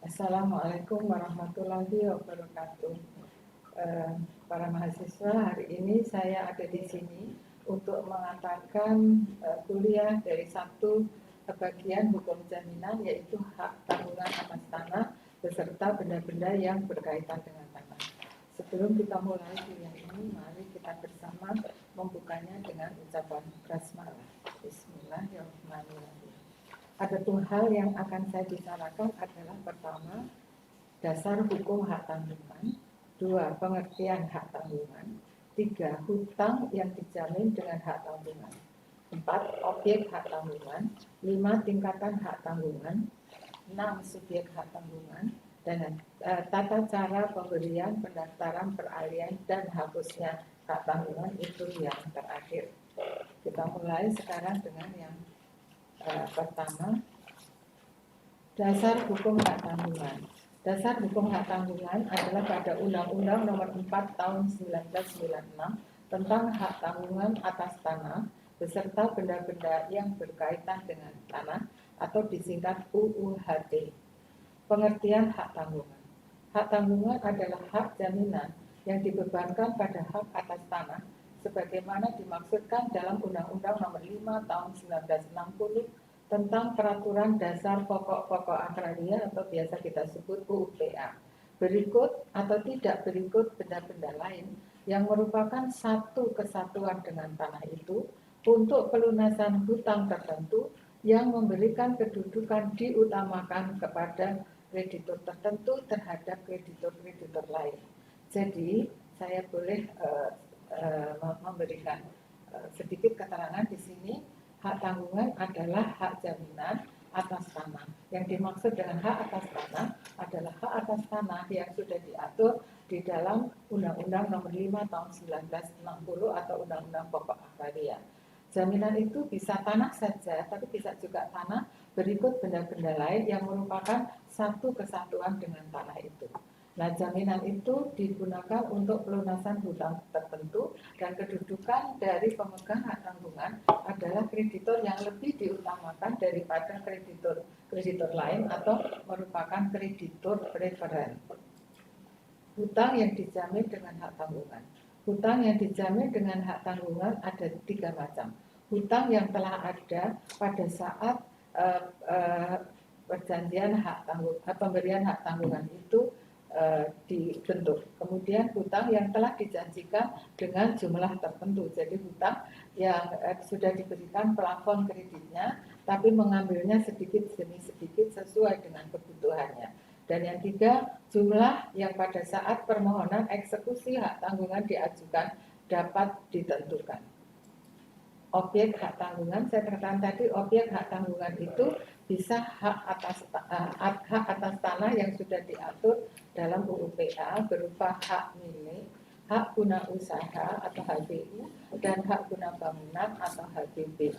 Assalamualaikum warahmatullahi wabarakatuh. Para mahasiswa, hari ini saya ada di sini untuk mengantarkan kuliah dari satu bagian hukum jaminan, yaitu hak tanggungan atas tanah beserta benda-benda yang berkaitan dengan tanah. Sebelum kita mulai kuliah ini, mari kita bersama membukanya dengan ucapan basmalah. Bismillahirrahmanirrahim. Ada dua hal yang akan saya bicarakan adalah pertama, dasar hukum hak tanggungan, dua, pengertian hak tanggungan, tiga, hutang yang dijamin dengan hak tanggungan, empat, objek hak tanggungan, lima, tingkatan hak tanggungan, enam, subjek hak tanggungan, dan tata cara pemberian, pendaftaran, peralihan, dan hapusnya hak tanggungan itu yang terakhir. Kita mulai sekarang dengan yang pertama, dasar hukum hak tanggungan. Dasar hukum hak tanggungan adalah pada Undang-Undang Nomor 4 Tahun 1996 tentang hak tanggungan atas tanah beserta benda-benda yang berkaitan dengan tanah atau disingkat UUHT. Pengertian hak tanggungan. Hak tanggungan adalah hak jaminan yang dibebankan pada hak atas tanah sebagaimana dimaksudkan dalam Undang-Undang Nomor 5 Tahun 1960 tentang Peraturan Dasar Pokok-Pokok Agraria atau biasa kita sebut UPA. Berikut atau tidak berikut benda-benda lain yang merupakan satu kesatuan dengan tanah itu untuk pelunasan hutang tertentu yang memberikan kedudukan diutamakan kepada kreditur tertentu terhadap kreditur-kreditur lain. Jadi saya boleh memberikan sedikit keterangan di sini. Hak tanggungan adalah hak jaminan atas tanah. Yang dimaksud dengan hak atas tanah adalah hak atas tanah yang sudah diatur di dalam Undang-Undang Nomor 5 Tahun 1960 atau Undang-Undang Pokok Agraria. Jaminan itu bisa tanah saja, tapi bisa juga tanah berikut benda-benda lain yang merupakan satu kesatuan dengan tanah itu. Nah, jaminan itu digunakan untuk pelunasan hutang tertentu dan kedudukan dari pemegang hak tanggungan adalah kreditur yang lebih diutamakan daripada kreditur lain atau merupakan kreditur preferen. Hutang yang dijamin dengan hak tanggungan. Hutang yang dijamin dengan hak tanggungan ada tiga macam. Hutang yang telah ada pada saat perjanjian hak tanggungan, pemberian hak tanggungan itu dibentuk. Kemudian hutang yang telah dijanjikan dengan jumlah tertentu. Jadi hutang yang sudah diberikan plafon kreditnya, tapi mengambilnya sedikit demi sedikit sesuai dengan kebutuhannya. Dan yang tiga, jumlah yang pada saat permohonan eksekusi hak tanggungan diajukan dapat ditentukan. Objek hak tanggungan, saya katakan tadi, objek hak tanggungan itu bisa hak atas tanah yang sudah diatur dalam UUPA berupa hak milik, hak guna usaha atau HGU, dan hak guna bangunan atau HGB.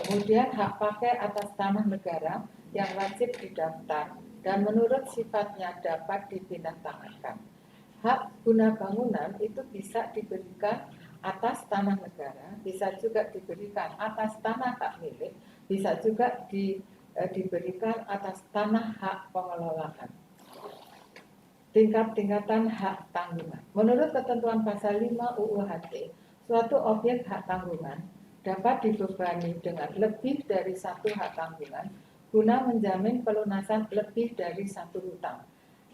Kemudian hak pakai atas tanah negara yang wajib didaftar dan menurut sifatnya dapat dipindahtangankan. Hak guna bangunan itu bisa diberikan atas tanah negara, bisa juga diberikan atas tanah hak milik, bisa juga diberikan atas tanah hak pengelolaan. Tingkat-tingkatan hak tanggungan. Menurut ketentuan pasal 5 UUHT, suatu objek hak tanggungan dapat dibebani dengan lebih dari satu hak tanggungan guna menjamin pelunasan lebih dari satu hutang.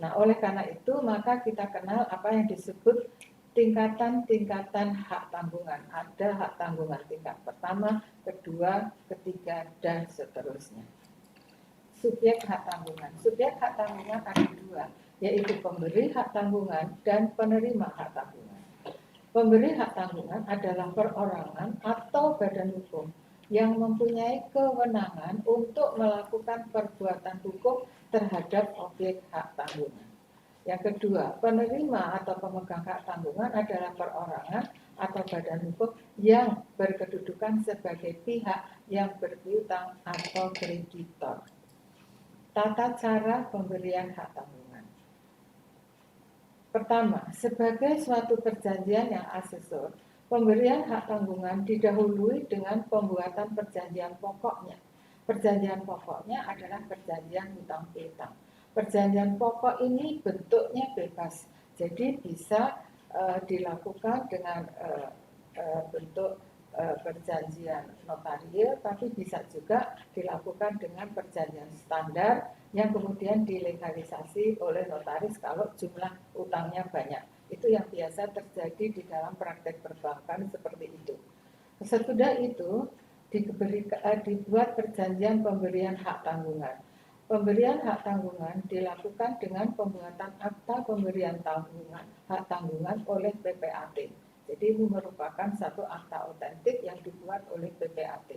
Nah, oleh karena itu maka kita kenal apa yang disebut tingkatan-tingkatan hak tanggungan. Ada hak tanggungan tingkat pertama, kedua, ketiga, dan seterusnya. Subjek hak tanggungan. Subjek hak tanggungan ada dua, yaitu pemberi hak tanggungan dan penerima hak tanggungan. Pemberi hak tanggungan adalah perorangan atau badan hukum yang mempunyai kewenangan untuk melakukan perbuatan hukum terhadap objek hak tanggungan. Yang kedua, penerima atau pemegang hak tanggungan adalah perorangan atau badan hukum yang berkedudukan sebagai pihak yang berpiutang atau kreditor. Tata cara pemberian hak tanggungan. Pertama, sebagai suatu perjanjian yang asesor, pemberian hak tanggungan didahului dengan pembuatan perjanjian pokoknya. Perjanjian pokoknya adalah perjanjian hutang piutang. Perjanjian pokok ini bentuknya bebas, jadi bisa dilakukan dengan bentuk perjanjian notarial, tapi bisa juga dilakukan dengan perjanjian standar yang kemudian dilegalisasi oleh notaris kalau jumlah utangnya banyak. Itu yang biasa terjadi di dalam praktek perbankan seperti itu. Sesudah itu dibuat perjanjian pemberian hak tanggungan. Pemberian hak tanggungan dilakukan dengan pembuatan akta pemberian hak tanggungan oleh PPAT. Jadi ini merupakan satu akta otentik yang dibuat oleh PPAT.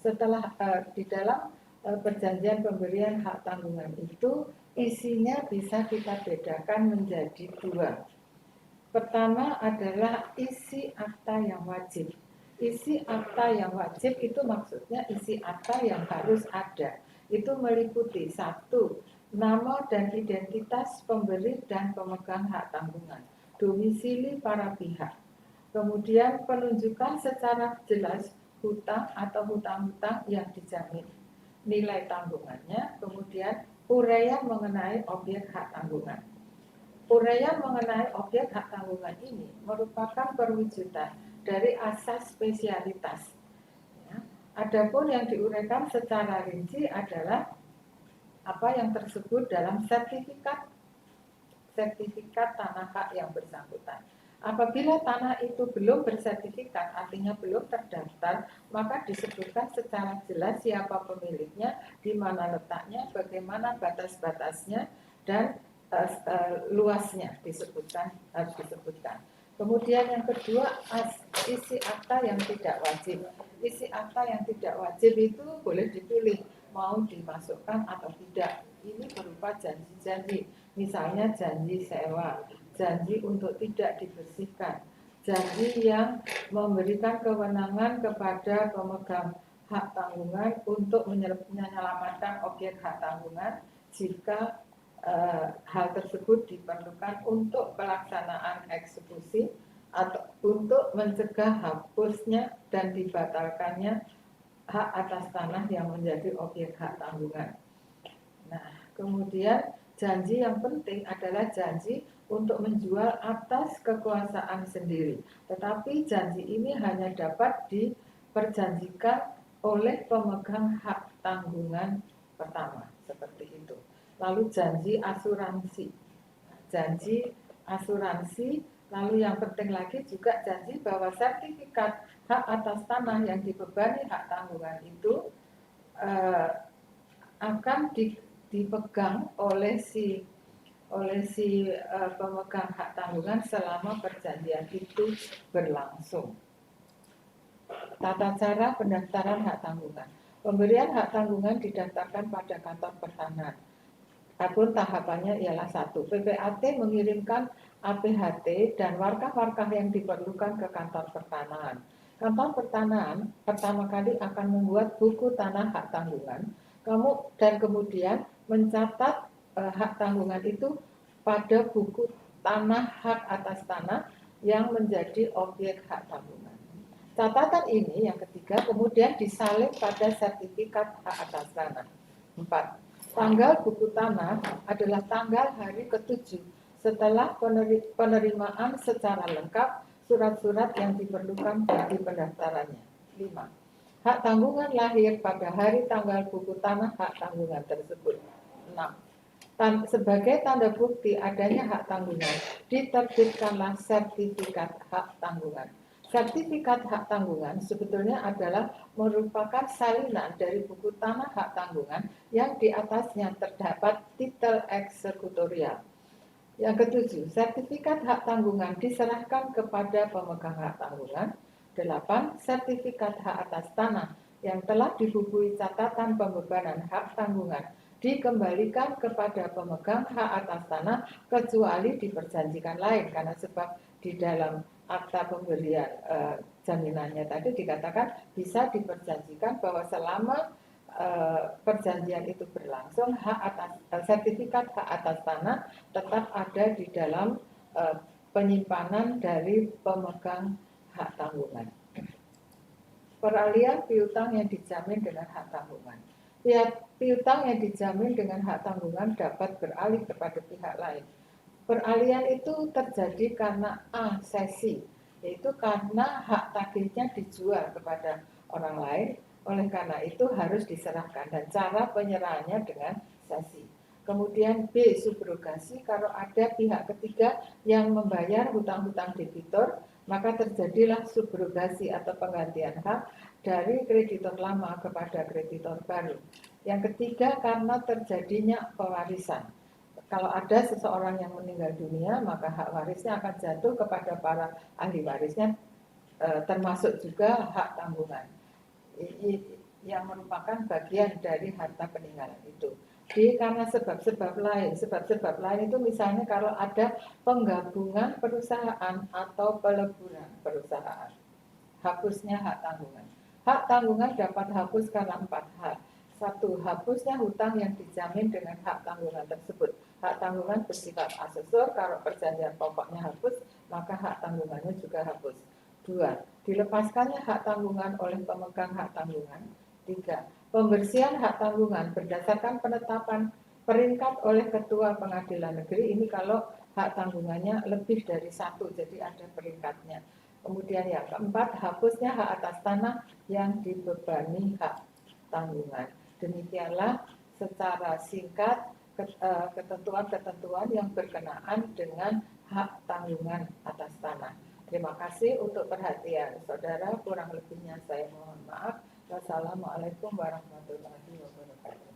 Setelah di dalam perjanjian pemberian hak tanggungan itu isinya bisa kita bedakan menjadi dua. Pertama adalah isi akta yang wajib. Isi akta yang wajib itu maksudnya isi akta yang harus ada. Itu meliputi satu, nama dan identitas pemberi dan pemegang hak tanggungan, domisili para pihak. Kemudian penunjukan secara jelas hutang atau hutang-hutang yang dijamin, nilai tanggungannya, kemudian uraian mengenai objek hak tanggungan. Uraian mengenai objek hak tanggungan ini merupakan perwujudan dari asas spesialitas. Ya. Adapun yang diuraikan secara rinci adalah apa yang tersebut dalam sertifikat tanah hak yang bersangkutan. Apabila tanah itu belum bersertifikat, artinya belum terdaftar, maka disebutkan secara jelas siapa pemiliknya, di mana letaknya, bagaimana batas-batasnya, dan luasnya harus disebutkan. Kemudian yang kedua, isi akta yang tidak wajib. Isi akta yang tidak wajib itu boleh dipilih mau dimasukkan atau tidak. Ini berupa janji-janji, misalnya janji sewa, janji untuk tidak dibersihkan, janji yang memberikan kewenangan kepada pemegang hak tanggungan untuk menyelamatkan objek hak tanggungan jika hal tersebut diperlukan untuk pelaksanaan eksekusi atau untuk mencegah hapusnya dan dibatalkannya hak atas tanah yang menjadi objek hak tanggungan. Nah, kemudian janji yang penting adalah janji untuk menjual atas kekuasaan sendiri. Tetapi janji ini hanya dapat diperjanjikan oleh pemegang hak tanggungan pertama, seperti itu. Lalu janji asuransi. Janji asuransi, lalu yang penting lagi juga janji bahwa sertifikat hak atas tanah yang dibebani hak tanggungan itu akan dipegang oleh si pemegang hak tanggungan selama perjanjian itu berlangsung. Tata cara pendaftaran hak tanggungan. Pemberian hak tanggungan didaftarkan pada kantor pertanahan. Adapun tahapannya ialah 1. PPAT mengirimkan APHT dan warkah-warkah yang diperlukan ke kantor pertanahan. Kantor pertanahan pertama kali akan membuat buku tanah hak tanggungan, dan kemudian mencatat hak tanggungan itu pada buku tanah hak atas tanah yang menjadi objek hak tanggungan. Catatan ini yang ketiga kemudian disalin pada sertifikat hak atas tanah. 4. Tanggal buku tanah adalah tanggal hari ke-7 setelah penerimaan secara lengkap surat-surat yang diperlukan bagi pendaftarannya. 5. Hak tanggungan lahir pada hari tanggal buku tanah hak tanggungan tersebut. 6. Sebagai tanda bukti adanya hak tanggungan, diterbitkanlah sertifikat hak tanggungan. Sertifikat hak tanggungan sebetulnya adalah merupakan salinan dari buku tanah hak tanggungan yang di atasnya terdapat titel eksekutorial. Yang ke-7, sertifikat hak tanggungan diserahkan kepada pemegang hak tanggungan. 8. Sertifikat hak atas tanah yang telah dibubui catatan pembebanan hak tanggungan dikembalikan kepada pemegang hak atas tanah kecuali diperjanjikan lain, karena sebab di dalam akta pemberian jaminannya tadi dikatakan bisa diperjanjikan bahwa selama perjanjian itu berlangsung sertifikat hak atas tanah tetap ada di dalam penyimpanan dari pemegang hak tanggungan. Peralihan piutang yang dijamin dengan hak tanggungan. piutang yang dijamin dengan hak tanggungan dapat beralih kepada pihak lain. Peralihan itu terjadi karena asesi, yaitu karena hak tagihnya dijual kepada orang lain, oleh karena itu harus diserahkan, dan cara penyerahannya dengan sesi. Kemudian B, subrogasi, kalau ada pihak ketiga yang membayar hutang-hutang debitur, maka terjadilah subrogasi atau penggantian hak dari kreditor lama kepada kreditor baru. Yang ketiga, karena terjadinya pewarisan. Kalau ada seseorang yang meninggal dunia, maka hak warisnya akan jatuh kepada para ahli warisnya, termasuk juga hak tanggungan yang merupakan bagian dari harta peninggalan itu. D, karena sebab-sebab lain. Sebab-sebab lain itu misalnya kalau ada penggabungan perusahaan atau peleburan perusahaan. Hapusnya hak tanggungan. Hak tanggungan dapat hapus karena 4 hal. 1. Hapusnya hutang yang dijamin dengan hak tanggungan tersebut. Hak tanggungan bersifat asesor, kalau perjanjian pokoknya hapus, maka hak tanggungannya juga hapus. 2. Dilepaskannya hak tanggungan oleh pemegang hak tanggungan. 3. Pembersihan hak tanggungan berdasarkan penetapan peringkat oleh Ketua Pengadilan Negeri. Ini kalau hak tanggungannya lebih dari 1, jadi ada peringkatnya. Kemudian yang keempat, hapusnya hak atas tanah yang dibebani hak tanggungan. Demikianlah secara singkat ketentuan-ketentuan yang berkenaan dengan hak tanggungan atas tanah. Terima kasih untuk perhatian saudara, kurang lebihnya saya mohon maaf. Wassalamualaikum warahmatullahi wabarakatuh.